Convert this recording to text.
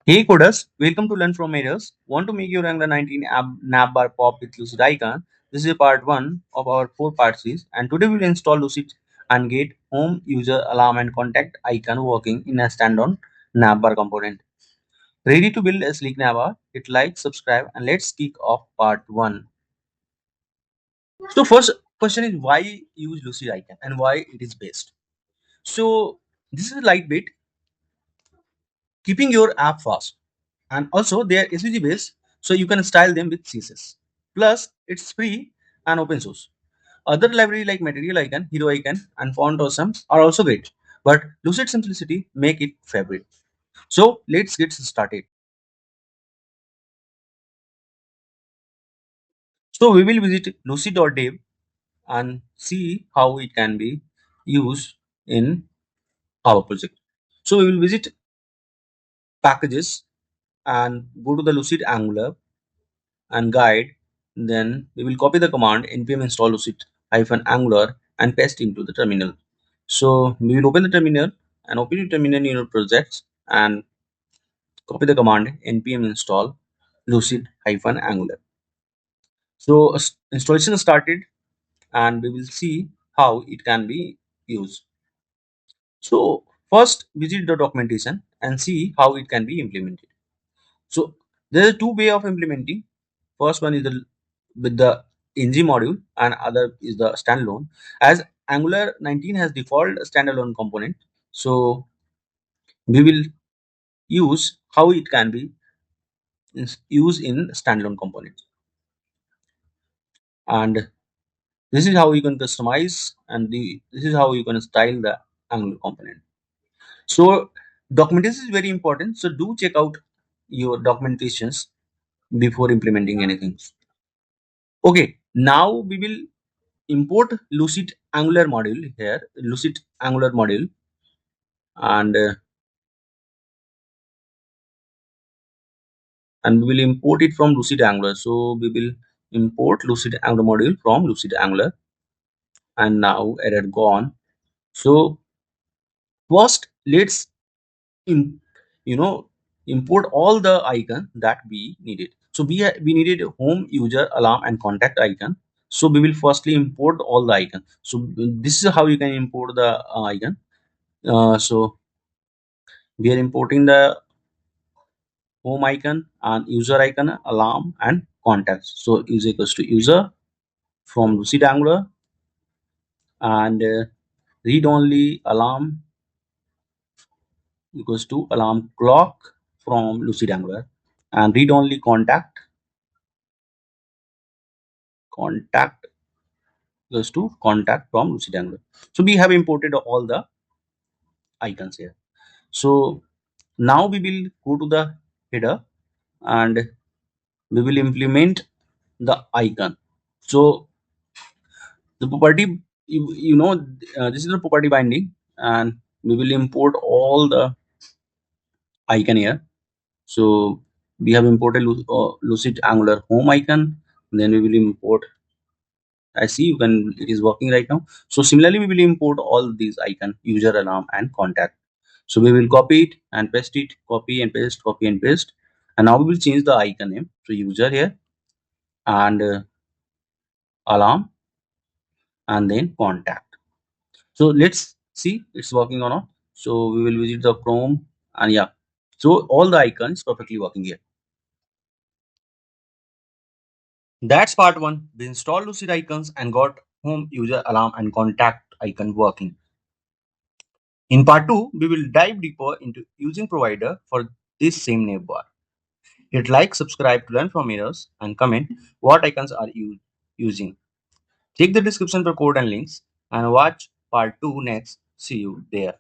Hey coders, welcome to Learn from Errors. Want to make your Angular 19 app Navbar pop with Lucide Icon? This is part 1 of our 4-part series, and today we'll install Lucide and get home user alarm and contact icon working in a standalone Navbar component. Ready to build a sleek Navbar? Hit like, subscribe, and let's kick off part 1. So first question is why use Lucide Icon and why it is best. So this is lightweight, keeping your app fast, and also they are SVG based, so you can style them with CSS. Plus, it's free and open source. Other library like Material Icon, Hero Icon, and Font Awesome are also great, but Lucid simplicity make it favorite. So let's get started. So we will visit lucid.dev and see how it can be used in our project. So we will visit packages and go to the Lucid Angular and guide. Then we will copy the command npm install lucid -angular and paste into the terminal. So we will open the terminal and open your terminal in your projects and copy the command npm install lucid-angular. So installation started and we will see how it can be used. So first visit the documentation and see how it can be implemented. So there are two way of implementing. First one is the with the ng module and other is the standalone. As Angular 19 has default standalone component, so we will use how it can be used in standalone components. And this is how you can customize and this is how you can style the Angular component. So documentation is very important. So do check out your documentations before implementing anything. Okay, now we will import lucid angular module here, lucid angular module, and and we will import it from lucid angular. So we will import lucid angular module from lucid angular, and now error gone. So first let's in import all the icon that we needed. So we needed home, user, alarm, and contact icon. So we will firstly import all the icon. So this is how you can import the icon. So we are importing the home icon and user icon, alarm, and contacts. So is equals to user from lucid angular, and read only alarm equals to alarm clock from lucid angular, and read only contact equals to contact from lucid angular. So we have imported all the icons here. So now we will go to the header and we will implement the icon. So the property, this is the property binding, and we will import all the icon here. So we have imported lucid angular home icon, then we will import, I see you can, it is working right now. So similarly we will import all these icon, user, alarm, and contact. So we will copy it and paste it, copy and paste, copy and paste, and now we will change the icon name to user here, and alarm, and then contact. So let's see it's working or not. So we will visit the Chrome, and yeah, so all the icons perfectly working here. That's part one. We installed Lucid Icons and got home, user, alarm, and contact icon working. In part two, we will dive deeper into using provider for this same navbar. Hit like, subscribe to learn from errors, and comment what icons are you using. Check the description for code and links, and watch part two next. See you there.